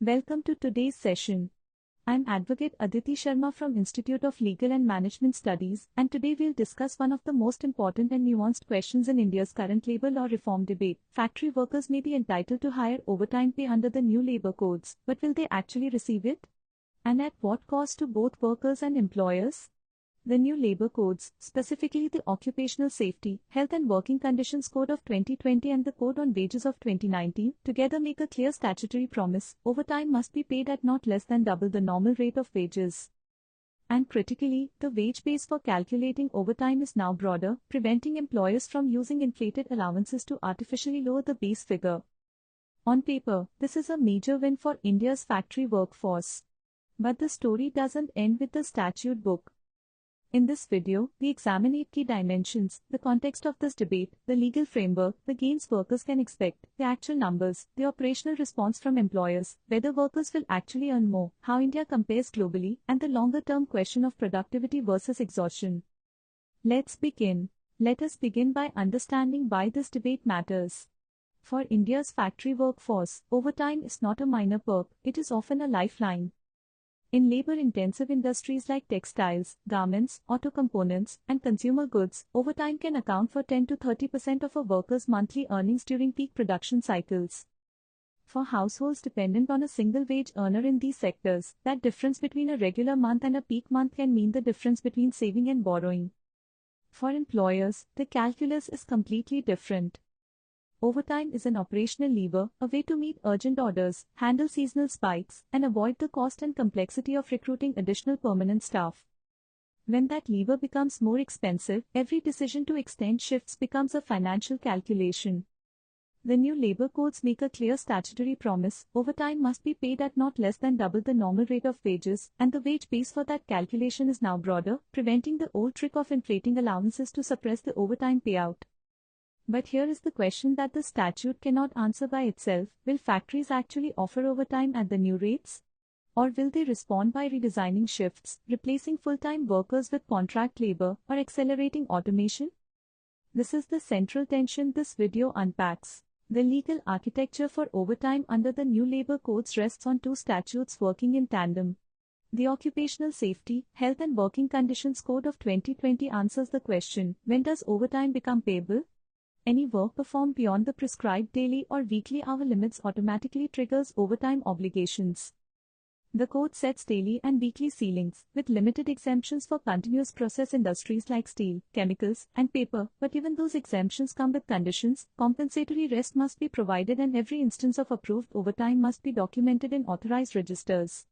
Welcome to today's session. I'm Advocate Aditi Sharma from Institute of Legal and Management Studies, and today we'll discuss one of the most important and nuanced questions in India's current labor law reform debate. Factory workers may be entitled to higher overtime pay under the new labor codes, but will they actually receive it? And at what cost to both workers and employers? The new labor codes, specifically the Occupational Safety, Health and Working Conditions Code of 2020 and the Code on Wages of 2019, together make a clear statutory promise: overtime must be paid at not less than double the normal rate of wages. And critically, the wage base for calculating overtime is now broader, preventing employers from using inflated allowances to artificially lower the base figure. On paper, this is a major win for India's factory workforce. But the story doesn't end with the statute book. In this video, we examine 8 key dimensions: the context of this debate, the legal framework, the gains workers can expect, the actual numbers, the operational response from employers, whether workers will actually earn more, how India compares globally, and the longer-term question of productivity versus exhaustion. Let's begin. Let us begin by understanding why this debate matters. For India's factory workforce, overtime is not a minor perk, it is often a lifeline. In labor-intensive industries like textiles, garments, auto components, and consumer goods, overtime can account for 10 to 30% of a worker's monthly earnings during peak production cycles. For households dependent on a single wage earner in these sectors, that difference between a regular month and a peak month can mean the difference between saving and borrowing. For employers, the calculus is completely different. Overtime is an operational lever, a way to meet urgent orders, handle seasonal spikes, and avoid the cost and complexity of recruiting additional permanent staff. When that lever becomes more expensive, every decision to extend shifts becomes a financial calculation. The new labor codes make a clear statutory promise: overtime must be paid at not less than double the normal rate of wages, and the wage base for that calculation is now broader, preventing the old trick of inflating allowances to suppress the overtime payout. But here is the question that the statute cannot answer by itself: will factories actually offer overtime at the new rates? Or will they respond by redesigning shifts, replacing full-time workers with contract labor, or accelerating automation? This is the central tension this video unpacks. The legal architecture for overtime under the new labor codes rests on two statutes working in tandem. The Occupational Safety, Health and Working Conditions Code of 2020 answers the question: when does overtime become payable? Any work performed beyond the prescribed daily or weekly hour limits automatically triggers overtime obligations. The code sets daily and weekly ceilings, with limited exemptions for continuous process industries like steel, chemicals, and paper, but even those exemptions come with conditions. Compensatory rest must be provided and every instance of approved overtime must be documented in authorized registers.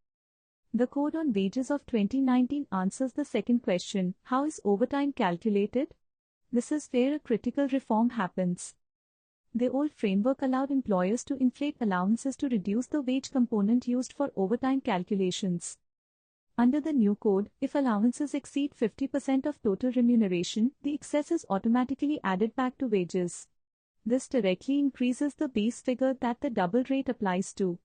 The Code on Wages of 2019 answers the second question: how is overtime calculated? This is where a critical reform happens. The old framework allowed employers to inflate allowances to reduce the wage component used for overtime calculations. Under the new code, if allowances exceed 50% of total remuneration, the excess is automatically added back to wages. This directly increases the base figure that the double rate applies to.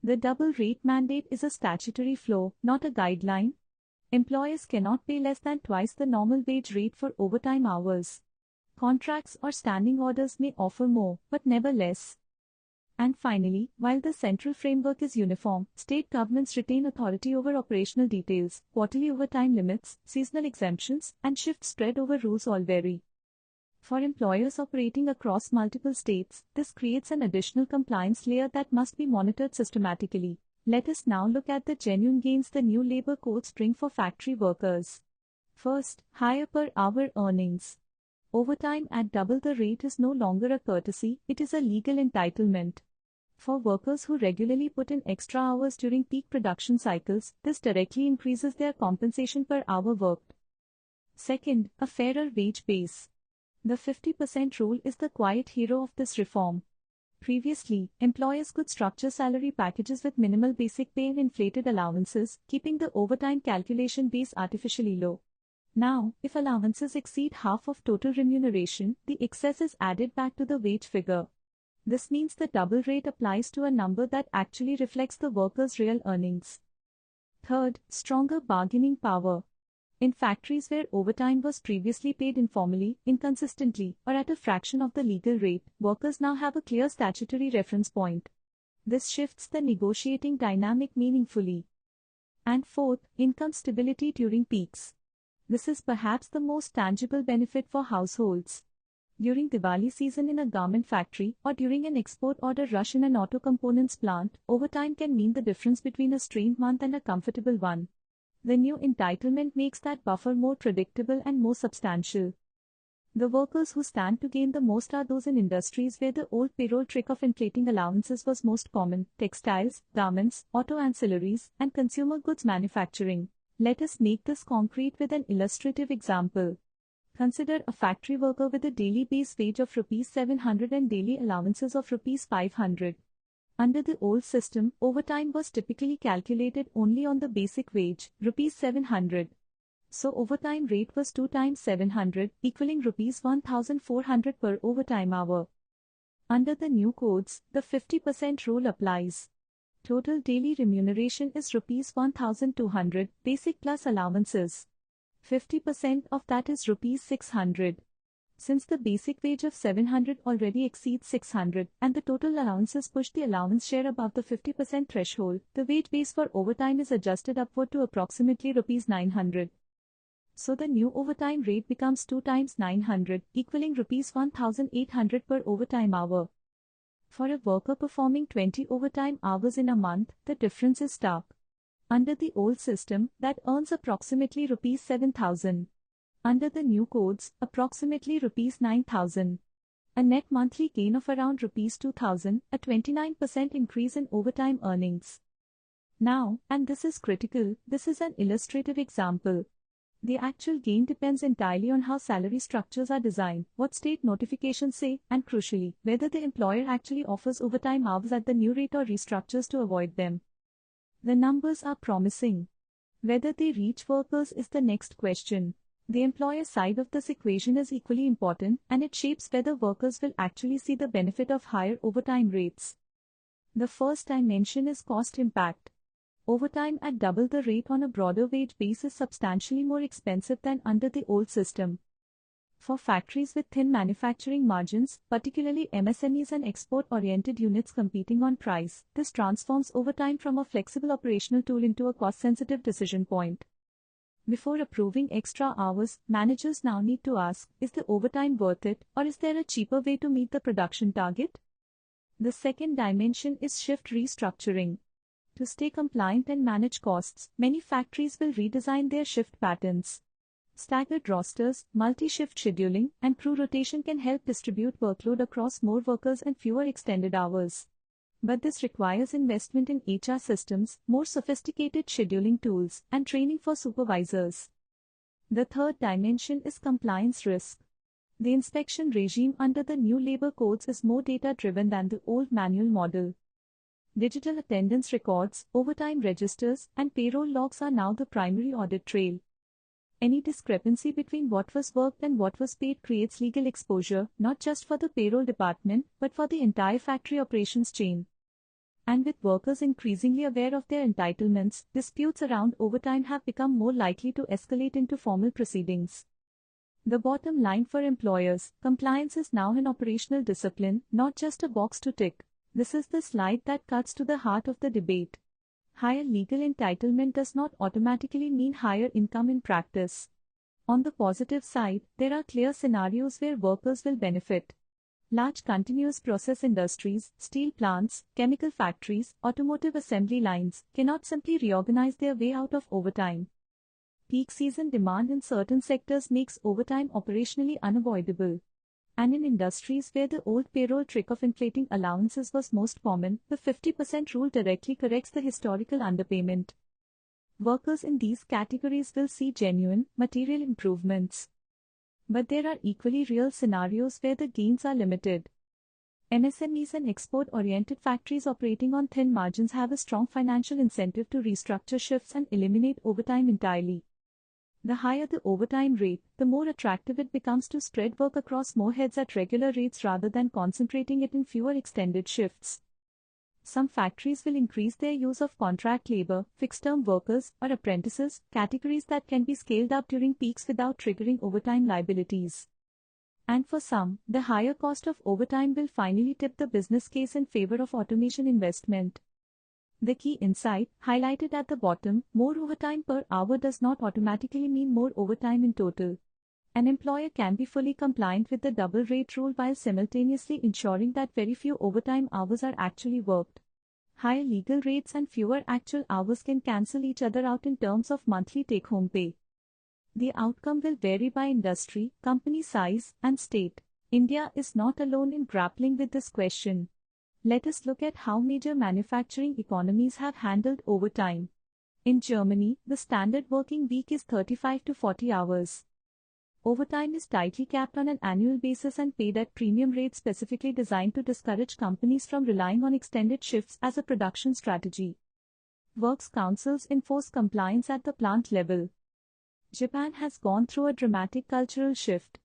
The double rate mandate is a statutory floor, not a guideline. Employers cannot pay less than twice the normal wage rate for overtime hours. Contracts or standing orders may offer more, but never less. And finally, while the central framework is uniform, state governments retain authority over operational details. Quarterly overtime limits, seasonal exemptions, and shift spread over rules all vary. For employers operating across multiple states, this creates an additional compliance layer that must be monitored systematically. Let us now look at the genuine gains the new labor codes bring for factory workers. First, higher per hour earnings. Overtime at double the rate is no longer a courtesy, it is a legal entitlement. For workers who regularly put in extra hours during peak production cycles, this directly increases their compensation per hour worked. Second, a fairer wage base. The 50% rule is the quiet hero of this reform. Previously, employers could structure salary packages with minimal basic pay and inflated allowances, keeping the overtime calculation base artificially low. Now, if allowances exceed half of total remuneration, the excess is added back to the wage figure. This means the double rate applies to a number that actually reflects the worker's real earnings. Third, stronger bargaining power. In factories where overtime was previously paid informally, inconsistently, or at a fraction of the legal rate, workers now have a clear statutory reference point. This shifts the negotiating dynamic meaningfully. And fourth, income stability during peaks. This is perhaps the most tangible benefit for households. During Diwali season in a garment factory or during an export order rush in an auto components plant, overtime can mean the difference between a strained month and a comfortable one. The new entitlement makes that buffer more predictable and more substantial. The workers who stand to gain the most are those in industries where the old payroll trick of inflating allowances was most common: textiles, garments, auto ancillaries, and consumer goods manufacturing. Let us make this concrete with an illustrative example. Consider a factory worker with a daily base wage of Rs 700 and daily allowances of Rs 500. Under the old system, overtime was typically calculated only on the basic wage, Rs 700. So overtime rate was 2 times 700, equaling Rs 1,400 per overtime hour. Under the new codes, the 50% rule applies. Total daily remuneration is Rs 1,200, basic plus allowances. 50% of that is Rs 600. Since the basic wage of 700 already exceeds 600 and the total allowances push the allowance share above the 50% threshold, the wage base for overtime is adjusted upward to approximately Rs 900. So the new overtime rate becomes 2 times 900, equaling Rs 1,800 per overtime hour. For a worker performing 20 overtime hours in a month, the difference is stark. Under the old system, that earns approximately Rs 7,000. Under the new codes, approximately Rs 9,000. A net monthly gain of around Rs 2,000, a 29% increase in overtime earnings. Now, and this is critical, this is an illustrative example. The actual gain depends entirely on how salary structures are designed, what state notifications say, and crucially, whether the employer actually offers overtime hours at the new rate or restructures to avoid them. The numbers are promising. Whether they reach workers is the next question. The employer side of this equation is equally important, and it shapes whether workers will actually see the benefit of higher overtime rates. The first dimension is cost impact. Overtime at double the rate on a broader wage base is substantially more expensive than under the old system. For factories with thin manufacturing margins, particularly MSMEs and export-oriented units competing on price, this transforms overtime from a flexible operational tool into a cost-sensitive decision point. Before approving extra hours, managers now need to ask, is the overtime worth it, or is there a cheaper way to meet the production target? The second dimension is shift restructuring. To stay compliant and manage costs, many factories will redesign their shift patterns. Staggered rosters, multi-shift scheduling, and crew rotation can help distribute workload across more workers and fewer extended hours. But this requires investment in HR systems, more sophisticated scheduling tools, and training for supervisors. The third dimension is compliance risk. The inspection regime under the new labor codes is more data-driven than the old manual model. Digital attendance records, overtime registers, and payroll logs are now the primary audit trail. Any discrepancy between what was worked and what was paid creates legal exposure, not just for the payroll department, but for the entire factory operations chain. And with workers increasingly aware of their entitlements, disputes around overtime have become more likely to escalate into formal proceedings. The bottom line for employers, compliance is now an operational discipline, not just a box to tick. This is the slide that cuts to the heart of the debate. Higher legal entitlement does not automatically mean higher income in practice. On the positive side, there are clear scenarios where workers will benefit. Large continuous process industries, steel plants, chemical factories, automotive assembly lines cannot simply reorganize their way out of overtime. Peak season demand in certain sectors makes overtime operationally unavoidable. And in industries where the old payroll trick of inflating allowances was most common, the 50% rule directly corrects the historical underpayment. Workers in these categories will see genuine, material improvements. But there are equally real scenarios where the gains are limited. MSMEs and export-oriented factories operating on thin margins have a strong financial incentive to restructure shifts and eliminate overtime entirely. The higher the overtime rate, the more attractive it becomes to spread work across more heads at regular rates rather than concentrating it in fewer extended shifts. Some factories will increase their use of contract labor, fixed-term workers, or apprentices, categories that can be scaled up during peaks without triggering overtime liabilities. And for some, the higher cost of overtime will finally tip the business case in favor of automation investment. The key insight, highlighted at the bottom, more overtime per hour does not automatically mean more overtime in total. An employer can be fully compliant with the double rate rule while simultaneously ensuring that very few overtime hours are actually worked. Higher legal rates and fewer actual hours can cancel each other out in terms of monthly take-home pay. The outcome will vary by industry, company size, and state. India is not alone in grappling with this question. Let us look at how major manufacturing economies have handled overtime. In Germany, the standard working week is 35 to 40 hours. Overtime is tightly capped on an annual basis and paid at premium rates specifically designed to discourage companies from relying on extended shifts as a production strategy. Works councils enforce compliance at the plant level. Japan has gone through a dramatic cultural shift.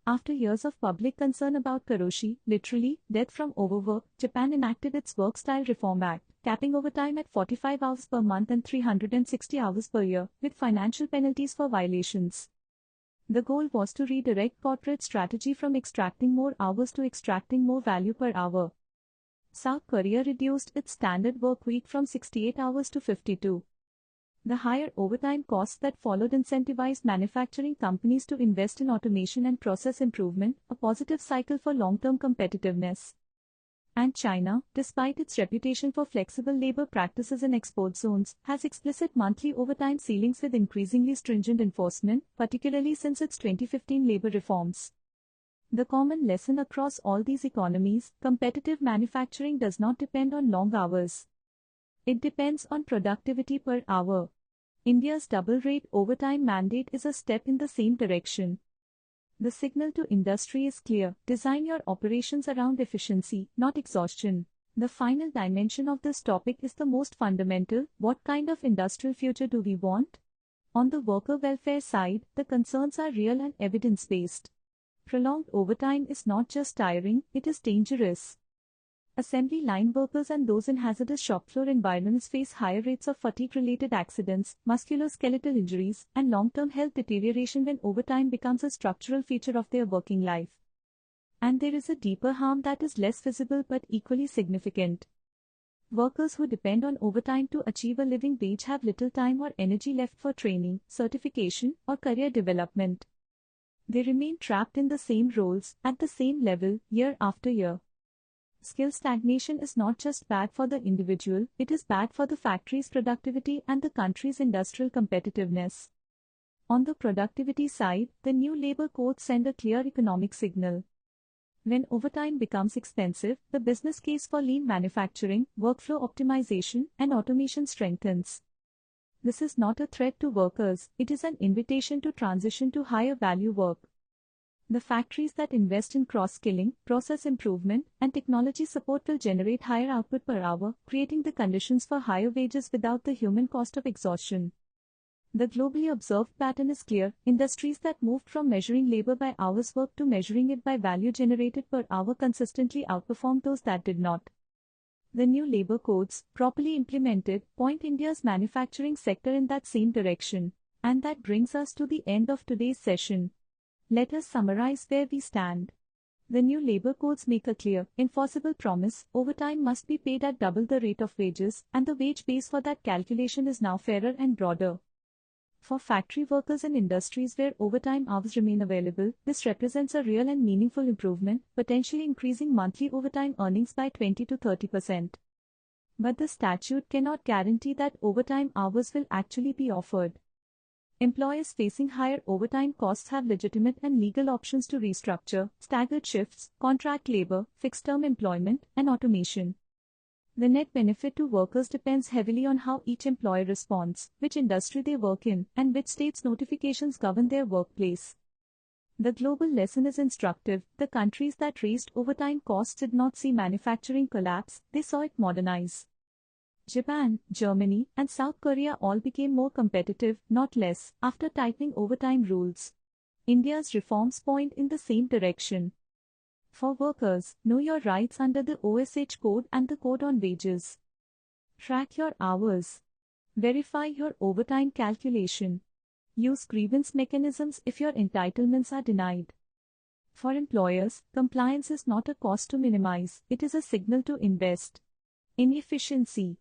After years of public concern about karoshi, literally, death from overwork, Japan enacted its Work Style Reform Act, capping overtime at 45 hours per month and 360 hours per year, with financial penalties for violations. The goal was to redirect corporate strategy from extracting more hours to extracting more value per hour. South Korea reduced its standard work week from 68 hours to 52. The higher overtime costs that followed incentivized manufacturing companies to invest in automation and process improvement, a positive cycle for long-term competitiveness. And China, despite its reputation for flexible labor practices in export zones, has explicit monthly overtime ceilings with increasingly stringent enforcement, particularly since its 2015 labor reforms. The common lesson across all these economies, competitive manufacturing does not depend on long hours. It depends on productivity per hour. India's double-rate overtime mandate is a step in the same direction. The signal to industry is clear: design your operations around efficiency, not exhaustion. The final dimension of this topic is the most fundamental: what kind of industrial future do we want? On the worker welfare side, the concerns are real and evidence-based. Prolonged overtime is not just tiring, it is dangerous. Assembly line workers and those in hazardous shop floor environments face higher rates of fatigue-related accidents, musculoskeletal injuries, and long-term health deterioration when overtime becomes a structural feature of their working life. And there is a deeper harm that is less visible but equally significant. Workers who depend on overtime to achieve a living wage have little time or energy left for training, certification, or career development. They remain trapped in the same roles, at the same level, year after year. Skill stagnation is not just bad for the individual, it is bad for the factory's productivity and the country's industrial competitiveness. On the productivity side, the new labor codes send a clear economic signal. When overtime becomes expensive, the business case for lean manufacturing, workflow optimization, and automation strengthens. This is not a threat to workers, it is an invitation to transition to higher value work. The factories that invest in cross-skilling, process improvement, and technology support will generate higher output per hour, creating the conditions for higher wages without the human cost of exhaustion. The globally observed pattern is clear: industries that moved from measuring labor by hours worked to measuring it by value generated per hour consistently outperformed those that did not. The new labor codes, properly implemented, point India's manufacturing sector in that same direction. And that brings us to the end of today's session. Let us summarize where we stand. The new labor codes make a clear, enforceable promise: overtime must be paid at double the rate of wages, and the wage base for that calculation is now fairer and broader. For factory workers in industries where overtime hours remain available, this represents a real and meaningful improvement, potentially increasing monthly overtime earnings by 20 to 30%. But the statute cannot guarantee that overtime hours will actually be offered. Employers facing higher overtime costs have legitimate and legal options to restructure: staggered shifts, contract labor, fixed-term employment, and automation. The net benefit to workers depends heavily on how each employer responds, which industry they work in, and which state's notifications govern their workplace. The global lesson is instructive: the countries that raised overtime costs did not see manufacturing collapse, they saw it modernize. Japan, Germany, and South Korea all became more competitive, not less, after tightening overtime rules. India's reforms point in the same direction. For workers, know your rights under the OSH Code and the Code on Wages. Track your hours. Verify your overtime calculation. Use grievance mechanisms if your entitlements are denied. For employers, compliance is not a cost to minimize, it is a signal to invest in efficiency,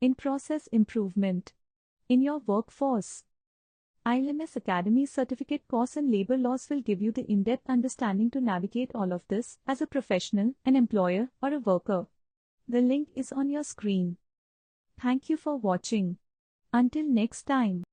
in process improvement, in your workforce. ILMS Academy certificate course and labor laws will give you the in-depth understanding to navigate all of this as a professional, an employer, or a worker. The link is on your screen. Thank you for watching. Until next time.